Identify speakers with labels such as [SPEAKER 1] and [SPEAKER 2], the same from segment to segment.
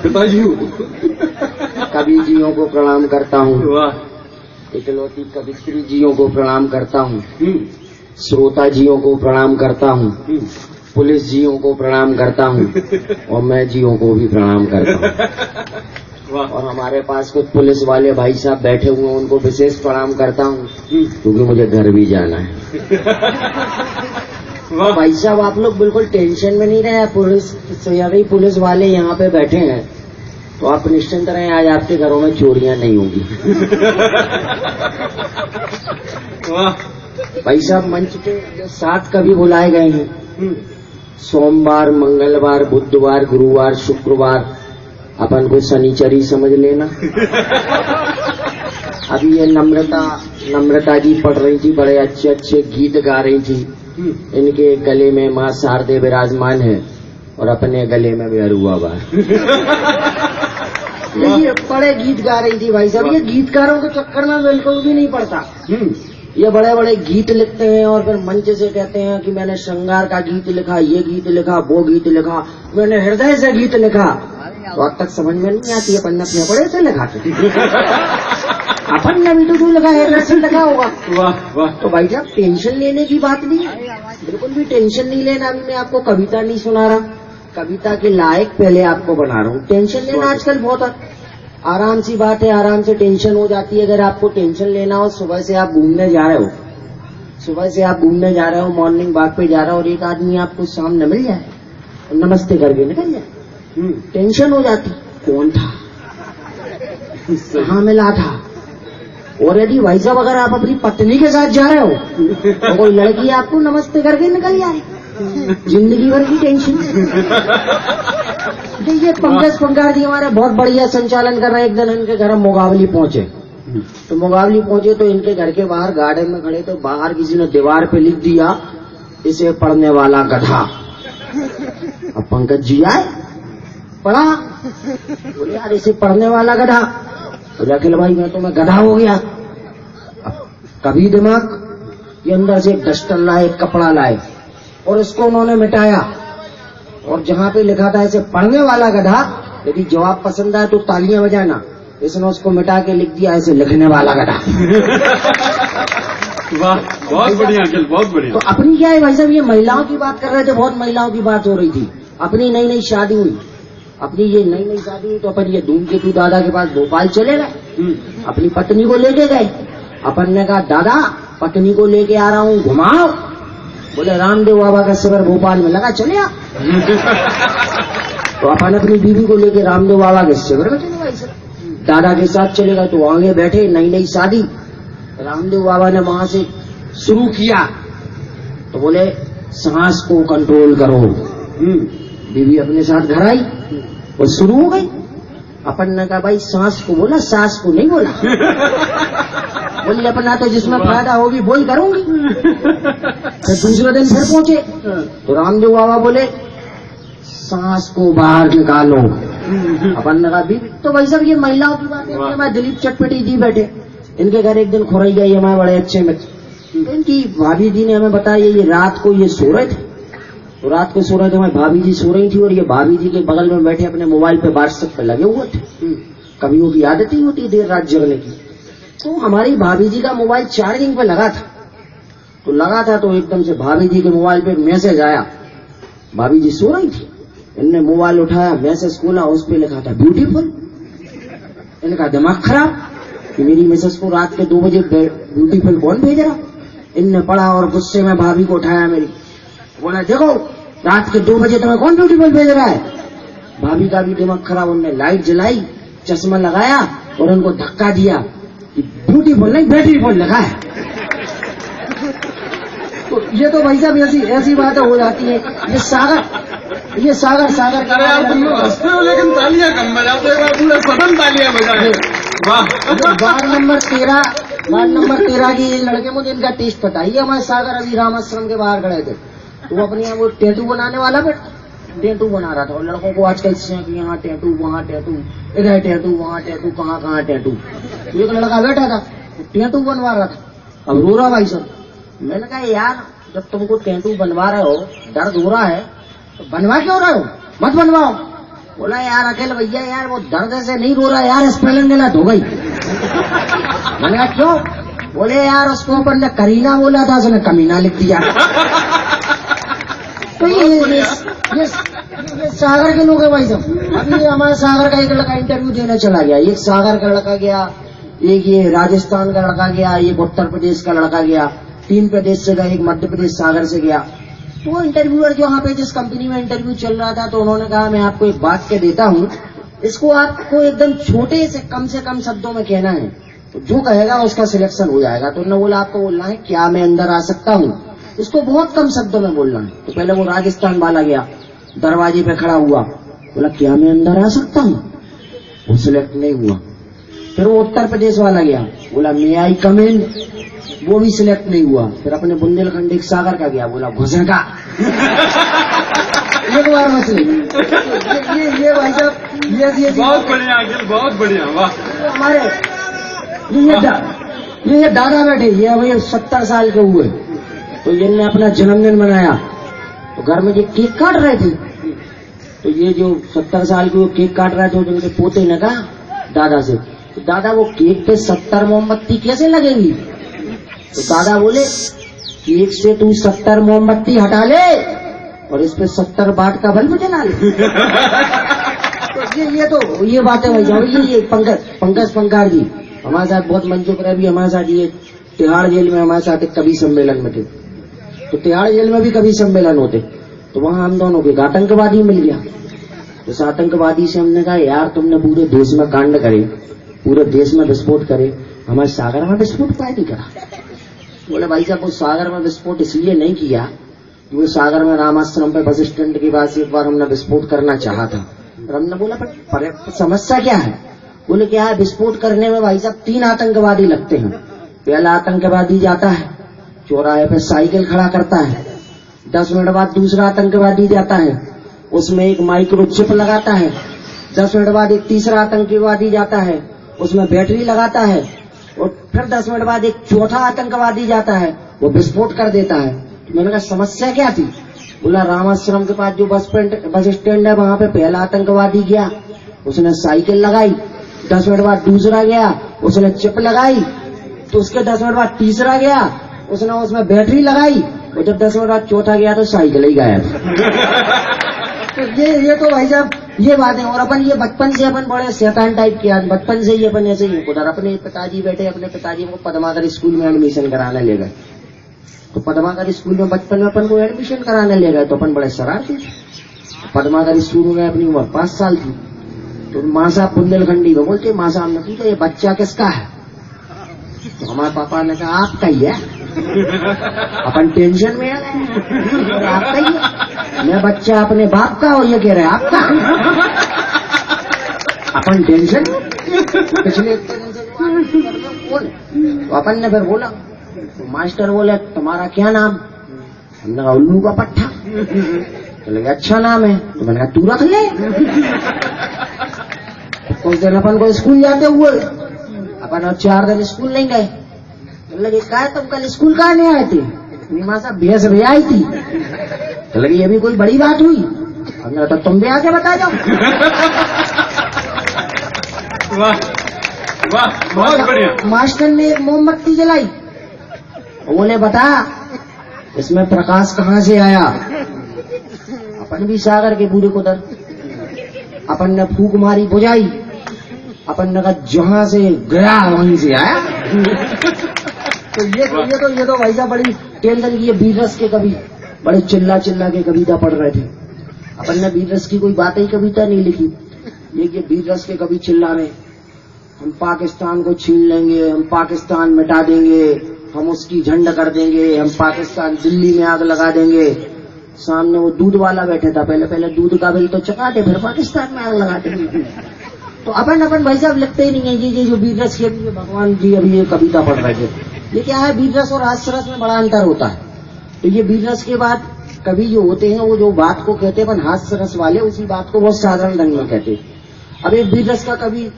[SPEAKER 1] पिताजी हूँ।
[SPEAKER 2] कवि जियों को प्रणाम करता हूँ,
[SPEAKER 1] वाह।
[SPEAKER 2] इकलौती कवित्री जियों को प्रणाम करता हूँ, श्रोता जियों को प्रणाम करता हूँ, पुलिस जियों को प्रणाम करता हूँ और मैं जियों को भी प्रणाम करता हूँ। और हमारे पास कुछ पुलिस वाले भाई साहब बैठे हुए हैं, उनको विशेष प्रणाम करता हूँ क्योंकि मुझे घर भी जाना है। भाई साहब आप लोग बिल्कुल टेंशन में नहीं रहे, पुलिस वाले यहाँ पे बैठे हैं तो आप निश्चिंत रहें, आज आपके घरों में चोरियां नहीं होगी। भाई साहब मंच पे जो 7 कवि बुलाए गए हैं, सोमवार, मंगलवार, बुधवार, गुरुवार, शुक्रवार, अपन को शनिचरी समझ लेना। अभी ये नम्रता जी पढ़ रही थी, बड़े अच्छे अच्छे गीत गा रही थी। इनके गले में माँ शारदे विराजमान है और अपने गले में बेरुआ बा। ये बड़े गीत गा रही थी भाई साहब। ये गीतकारों के चक्कर में बिल्कुल भी नहीं पड़ता। ये बड़े बड़े गीत लिखते हैं और फिर मंच से कहते हैं कि मैंने श्रृंगार का गीत लिखा, ये गीत लिखा, वो गीत लिखा, मैंने हृदय से गीत लिखा। तो अब तक समझ में नहीं आती है, अपन ने अपने बड़े से लिखा अपन ने भी तो लिखा है, से लिखा होगा। तो भाई साहब टेंशन लेने की बात नहीं है, बिल्कुल भी टेंशन नहीं लेना। अभी मैं आपको कविता नहीं सुना रहा, कविता के लायक पहले आपको बना रहा हूँ। टेंशन लेना आजकल बहुत आराम सी बात है, आराम से टेंशन हो जाती है। अगर आपको टेंशन लेना हो, सुबह से आप घूमने जा रहे हो, मॉर्निंग वॉक पे जा रहे हो और एक आदमी आपको सामने मिल जाए और नमस्ते करके निकल जाए, टेंशन हो जाती। कौन था, कहाँ मिला था। और यदि भाई साहब अगर आप अपनी पत्नी के साथ जा रहे हो तो कोई लड़की आपको नमस्ते करके निकल जाए, जिंदगी भर की टेंशन। देखिए पंकज पंकार जी हमारे बहुत बढ़िया संचालन कर रहे हैं। एक दिन इनके घर हम मुगावली पहुंचे, तो इनके घर के बाहर गार्डन में खड़े, तो बाहर किसी ने दीवार पे लिख दिया, इसे पढ़ने वाला गधा। अब पंकज जी आए, पढ़ा, बोले यार इसे पढ़ने वाला गधा। बोले अखिल भाई मैं तो मैं गधा हो गया। अब कभी दिमाग के अंदर से एक डस्टर लाए, एक कपड़ा लाए और इसको उन्होंने मिटाया और जहाँ पे लिखा था इसे पढ़ने वाला गधा, यदि जवाब पसंद आए तो तालियां बजाना, इसने उसको मिटा के लिख दिया इसे लिखने वाला गधा।
[SPEAKER 1] वाह, बहुत बढ़िया अंकल, बहुत बढ़िया।
[SPEAKER 2] तो अपनी क्या है भाई साहब, ये महिलाओं की बात कर रहे थे, बहुत महिलाओं की बात हो रही थी। अपनी नई शादी हुई, तो अपन ये धूमकेतु दादा के पास भोपाल चले गए, अपनी पत्नी को लेके गए। अपन ने कहा दादा पत्नी को लेके आ रहा हूँ, घुमाओ। बोले रामदेव बाबा का शिविर भोपाल में लगा, चले आ। तो अपन अपनी बीवी को लेके रामदेव बाबा के शिविर में चले गए, दादा के साथ चलेगा। तो आगे बैठे, नई शादी, रामदेव बाबा ने वहां से शुरू किया तो बोले सांस को कंट्रोल करो। बीवी अपने साथ घर आई और शुरू हो गई। अपन ने कहा भाई सांस को बोला, सास को नहीं बोला। बोली अपना तो जिसमें फायदा होगी वो ही करूंगी। फिर दूसरे दिन फिर पहुंचे तो रामदेव बाबा बोले सांस को बाहर निकालो। अपन ने कहा बीवी, तो भाई साहब ये महिलाओं की बात है। मैं दिलीप चटपटी जी बैठे, इनके घर एक दिन खुरई गई, हमारे बड़े अच्छे मित्र। इनकी भाभी जी ने हमें बताया ये रात को ये सो रहे थे, तो रात को सो रहे थे, हमारी भाभी जी सो रही थी और ये भाभी जी के बगल में बैठे अपने मोबाइल पे व्हाट्सएप पे लगे हुए थे। कवियों की आदत ही होती है देर रात जगने की। तो हमारी भाभी जी का मोबाइल चार्जिंग पे लगा था, तो एकदम से भाभी जी के मोबाइल पे मैसेज आया। भाभी जी सो रही थी, इनने मोबाइल उठाया, मैसेज खोला, उस पे लिखा था ब्यूटीफुल। इनका दिमाग खराब कि मेरी मिसेस को रात के 2 बजे ब्यूटीफुल कौन भेज रहा। इनने पढ़ा और गुस्से में भाभी को उठाया मेरी, बोला देखो रात के 2 बजे तुम्हें कौन ब्यूटीफुल भेज रहा है। भाभी का भी दिमाग खराब, उन्होंने लाइट जलाई, चश्मा लगाया और उनको धक्का दिया कि ब्यूटीफुल नहीं ब्यूटीफुल लगा है। तो ये तो भाई साहब ऐसी बातें हो जाती है। ये सागर
[SPEAKER 1] अरे यार तुम लोग हंसते हो लेकिन तालियां कम बजाते हो, पूरा सदन तालियां बजा रहे। वाह।
[SPEAKER 2] वार्ड नंबर 13 की लड़के, मुझे इनका टेस्ट पता है। ये हमारे सागर अभी रामाश्रम के बाहर खड़े थे, तो वो अपने यहाँ वो टैटू बनाने वाला टैटू बना रहा था। और लड़कों को आजकल यहाँ टैटू, वहाँ टैटू, इधर टैटू, वहाँ टैटू, कहाँ टैटू। एक लड़का बैठा था, टैटू बनवा रहा था। अब रो रहा भाई साहब। मैंने कहा यार जब तुमको टैटू बनवा रहे हो, दर्द हो रहा है, तो बनवा क्यों रहे हो, मत बनवाओ। बोला यार अकेले भैया यार वो दर्द से नहीं रो रहा यार, स्पेलिंग गलत हो गई। मैंने कहा क्यों? बोले यार उसको अपन ने करीना बोला था, उसने कमीना लिख दिया। तो ये सागर के लोग है भाई साहब। अभी हमारे सागर का एक लड़का इंटरव्यू देने चला गया, एक सागर का लड़का गया, एक ये राजस्थान का लड़का गया, एक उत्तर प्रदेश का लड़का गया, 3 प्रदेश से गया, एक मध्य प्रदेश सागर से गया। तो वो इंटरव्यूअर जो वहाँ पे जिस कंपनी में इंटरव्यू चल रहा था, तो उन्होंने कहा मैं आपको एक बात के देता हूँ, इसको आपको एकदम छोटे से कम शब्दों में कहना है, तो जो कहेगा उसका सिलेक्शन हो जाएगा। तो उन्होंने बोला आपको बोलना है क्या मैं अंदर आ सकता हूँ, इसको बहुत कम शब्दों में बोलना है। तो पहले वो राजस्थान वाला गया, दरवाजे पे खड़ा हुआ, बोला क्या मैं अंदर आ सकता हूँ, वो सिलेक्ट नहीं हुआ। फिर वो उत्तर प्रदेश वाला गया, बोला मे आई कम इन, वो भी सिलेक्ट नहीं हुआ। फिर अपने बुंदेलखंड एक सागर का गया, बोला घुसेगा। एक बार मछली ये भाई साहब ये
[SPEAKER 1] बहुत बढ़िया अखिल, बहुत बढ़िया, वाह।
[SPEAKER 2] हमारे ये दादा बैठे, ये भैया 70 साल के हुए, तो इनने अपना जन्मदिन मनाया, तो घर में ये केक काट रहे थे। तो ये जो 70 साल के वो केक काट रहे थे, जिनके पोते ने कहा दादा से, तो दादा वो केक पे 70 मोमबत्ती कैसे लगेंगी? तो दादा बोले केक से तू 70 मोमबत्ती हटा ले और इस पे 70 वाट का बल्ब जला ले। तो ये बातें भाई जाओ। ये पंकज पंकार जी हमारे साथ बहुत मंचों पर अभी हमारे साथ ये तिहाड़ जेल में हमारे साथ एक कवि सम्मेलन में थे। तो तिहाड़ जेल में भी कवि सम्मेलन होते, तो वहां हम दोनों को आतंकवादी मिल गया। उस आतंकवादी से हमने कहा यार तुमने पूरे देश में कांड करे, पूरे देश में विस्फोट करे, हमारे सागर में विस्फोट क्यों नहीं करा? बोले भाई साहब वो सागर में विस्फोट इसलिए नहीं किया, वो सागर में रामाश्रम पे बस स्टैंड के पास एक बार हमने विस्फोट करना चाहा था। और हमने बोला पर समस्या क्या है? बोले क्या है, विस्फोट करने में भाई साहब 3 आतंकवादी लगते हैं। पहला आतंकवादी जाता है चौराहे पे साइकिल खड़ा करता है, 10 मिनट बाद दूसरा आतंकवादी जाता है, उसमें एक माइक्रोचिप लगाता है, 10 मिनट बाद एक तीसरा आतंकवादी जाता है, उसमें बैटरी लगाता है, और फिर 10 मिनट बाद एक चौथा आतंकवादी जाता है, वो विस्फोट कर देता है। तो मैंने कहा समस्या क्या थी? बोला रामाश्रम के पास जो बस स्टैंड है वहां पे पहला आतंकवादी गया, उसने साइकिल लगाई, 10 मिनट बाद दूसरा गया, उसने चिप लगाई, तो उसके 10 मिनट बाद तीसरा गया, उसने उसमें बैटरी लगाई, और जब 10 मिनट बाद चौथा गया तो साइकिल ही गायब। तो ये तो भाई साहब ये बातें। और अपन ये बचपन से अपन बड़े शैतान टाइप के, बचपन से ही अपन ऐसे ही उधर अपने पिताजी बैठे, अपने पिताजी को पद्माकर स्कूल में एडमिशन कराने ले गए। तो पद्माकर स्कूल में बचपन में अपन को एडमिशन कराने ले गए, तो अपन बड़े शरारती थे। पद्माकर स्कूल में अपनी उम्र 5 साल थी। तो माँ साहब बुंदेलखंडी में बोलते, माँ साहब ने पूछा ये बच्चा किसका है? तो हमारे पापा ने कहा आपका ही है। अपन टेंशन में है, आपका ही है। मैं बच्चा अपने बाप का और ये कह रहे आपका। अपन टेंशन पिछले तो अपन ने फिर बोला, तो मास्टर बोले तुम्हारा क्या नाम? हमने कहा उल्लू का पट्टा। तो लगे अच्छा नाम है, तो मैंने कहा तू रख ले। कुछ दिन अपन को स्कूल जाते हुए, अपन 4 दिन स्कूल नहीं गए। तो लगे कहा तुम कल स्कूल कहाँ नहीं आए थे? माँ साहब भैंस भैया आई थी। तो लगे ये भी कोई बड़ी बात हुई? हमने तो तुम भी आके बता जाओ।
[SPEAKER 1] वाह वाह, बहुत बढ़िया।
[SPEAKER 2] मास्टर ने एक मोमबत्ती जलाई, बोले बता इसमें प्रकाश कहाँ से आया? अपन भी सागर के पूरे को दर, अपन ने फूक मारी बुझाई, अपन ने कहा जहां से गया वहीं से आया। तो ये तो भाई साहब बड़ी टेंशन की। ये बीरस के कवि बड़े चिल्ला के कविता पढ़ रहे थे। अपन ने बीरस की कोई बात ही कविता नहीं लिखी। ये बीरस के कवि चिल्ला रहे, हम पाकिस्तान को छीन लेंगे, हम पाकिस्तान मिटा देंगे, हम उसकी झंड कर देंगे, हम पाकिस्तान दिल्ली में आग लगा देंगे। सामने वो दूध वाला बैठे था, पहले दूध का बिल तो चुका दे, फिर पाकिस्तान में आग लगा देंगे। तो अपन भाई साहब लिखते ही नहीं है। ये जो बीरस के भगवान जी अभी ये कविता पढ़ रहे थे, ये क्या है, बीरस और हास्यरस में बड़ा अंतर होता है। तो ये बीरस के बाद कवि जो होते हैं वो जो बात को कहते हैं, अपन हास्यरस वाले उसी बात को बहुत साधारण ढंग में कहते। अब एक बीरस का कवि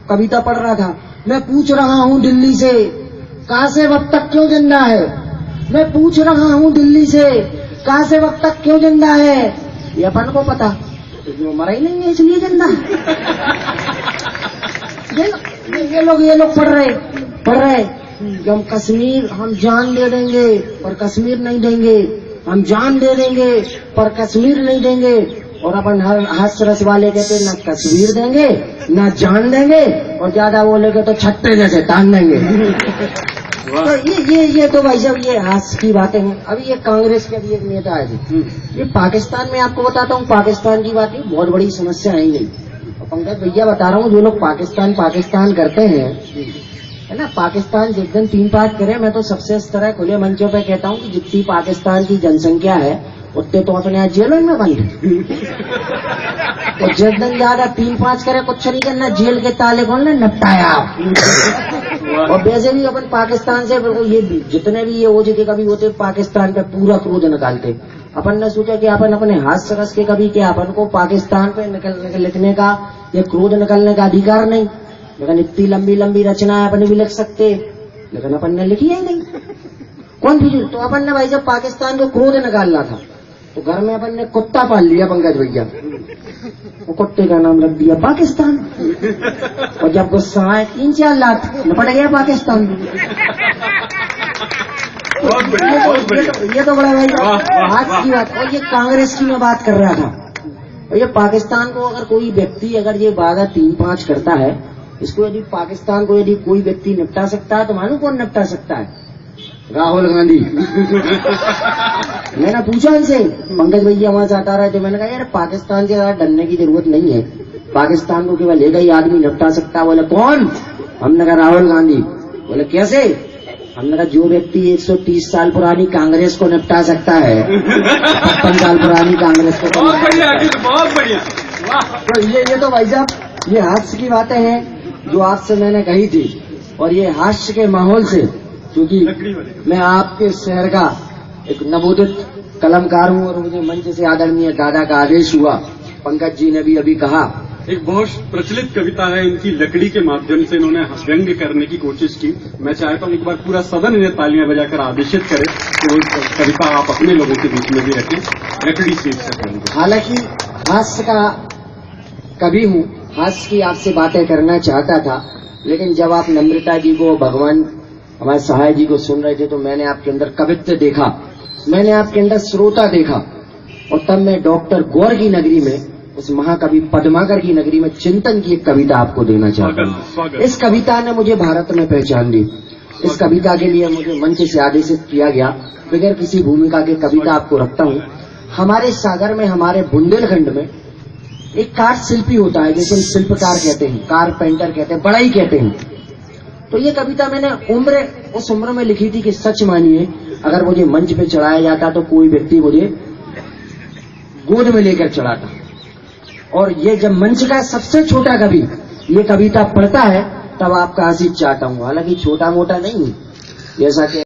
[SPEAKER 2] कविता पढ़ रहा था, मैं पूछ रहा हूँ दिल्ली से कासिम अब तक क्यों जिंदा है? मैं पूछ रहा हूँ दिल्ली से कासिम अब तक क्यों जिंदा है? ये अपन को पता। क्योंकि वो मरा ही नहीं है इसलिए जिंदा। ये लोग पढ़ रहे कि हम कश्मीर हम जान दे देंगे पर कश्मीर नहीं देंगे, हम जान दे देंगे पर कश्मीर नहीं देंगे। और अपन हर हास्य रस वाले कहते ना कश्मीर देंगे ना जान देंगे, और ज्यादा बोलेगे तो छट्टे जैसे तान देंगे। तो ये तो भाई साहब ये हास्य की बातें हैं। अभी ये कांग्रेस के अभी एक नेता आए थे, ये पाकिस्तान में आपको बताता हूँ, पाकिस्तान की बात बहुत बड़ी समस्या है ही नहीं। पंकज भैया बता रहा हूँ, जो लोग पाकिस्तान करते हैं है ना, पाकिस्तान जिस दिन 3-5 करे, मैं तो सबसे इस तरह खुले मंचों पे कहता हूँ कि जितनी पाकिस्तान की जनसंख्या है उतने तो अपने यहाँ जेलों में बंद है। तो जिस दिन ज्यादा 3-5 करे कुछ नहीं करना, जेल के ताले खोलना, निपटाया। और वैसे भी अपन पाकिस्तान से ये जितने भी ये ओजे के कभी होते पाकिस्तान पे पूरा क्रोध निकालते। अपन ने सोचा कि अपन अपने हाथ सरस के कभी क्या अपन को पाकिस्तान पे लिखने का या क्रोध निकलने का अधिकार नहीं, लेकिन इतनी लंबी लंबी रचनाएं अपन भी लिख सकते, लेकिन अपन ने लिखी है नहीं। कौन फिजूल? तो अपन ने भाई जब पाकिस्तान को क्रोध निकालना था तो घर में अपन ने कुत्ता पाल लिया पंकज भैया, वो कुत्ते का नाम रख दिया पाकिस्तान। और जब गुस्सा आए 3-4 लाख निपट गया पाकिस्तान। ये तो बड़ा भाई आज की बात। और ये कांग्रेस की मैं बात कर रहा था, और ये पाकिस्तान को अगर कोई व्यक्ति अगर ये वादा 3-5 करता है, इसको यदि पाकिस्तान को यदि कोई व्यक्ति निपटा सकता है तो मालूम कौन निपटा सकता है? राहुल गांधी। मैंने पूछा इनसे, पंकज भैया वहां से आता रहे थे, मैंने कहा यार पाकिस्तान से ज्यादा डरने की जरूरत नहीं है, पाकिस्तान को केवल एक ही आदमी निपटा सकता है। बोले कौन? हमने कहा राहुल गांधी। बोले कैसे? हमने कहा जो व्यक्ति 130 साल पुरानी कांग्रेस को निपटा सकता है 55 साल पुरानी कांग्रेस को।
[SPEAKER 1] बहुत बढ़िया।
[SPEAKER 2] तो ये तो भाई साहब ये हास्य की बातें हैं जो आपसे मैंने कही थी। और ये हास्य के माहौल से, क्योंकि मैं आपके शहर का एक नवोदित कलमकार हूँ और मुझे मंच से आदरणीय दादा का आदेश हुआ, पंकज जी ने भी अभी कहा,
[SPEAKER 1] एक बहुत प्रचलित कविता है इनकी, लकड़ी के माध्यम से इन्होंने व्यंग करने की कोशिश की। मैं चाहता हूँ एक बार पूरा सदन इन्हें तालियां बजाकर आदेशित करे कि वो कविता आप अपने लोगों के बीच में भी रखें, लकड़ी शीर्षक।
[SPEAKER 2] हालांकि हास्य का कभी हूँ, हास्य की आपसे बातें करना चाहता था, लेकिन जब आप नम्रता जी को, भगवान हमारे सहाय जी को सुन रहे थे तो मैंने आपके अंदर कवित्व देखा, मैंने आपके अंदर श्रोता देखा। और तब मैं डॉक्टर गौर की नगरी में, उस महाकवि पद्माकर की नगरी में चिंतन की एक कविता आपको देना चाहता हूँ। इस कविता ने मुझे भारत में पहचान दी। इस कविता के लिए मुझे मंच से आदेशित किया गया, बगैर किसी भूमिका के कविता आपको रखता हूँ। हमारे सागर में, हमारे बुंदेलखंड में एक कार शिल्पी होता है, जिसे शिल्पकार कहते हैं, कारपेंटर कहते हैं, बड़ाई कहते हैं। तो ये कविता मैंने उस उम्र में लिखी थी कि सच मानिए अगर मुझे मंच पे चढ़ाया जाता तो कोई व्यक्ति मुझे गोद में लेकर चढ़ाता। और ये जब मंच का सबसे छोटा कवि ये कविता पढ़ता है तब आपका आशीष चाहता हूँ। हालांकि छोटा मोटा नहीं, जैसा कि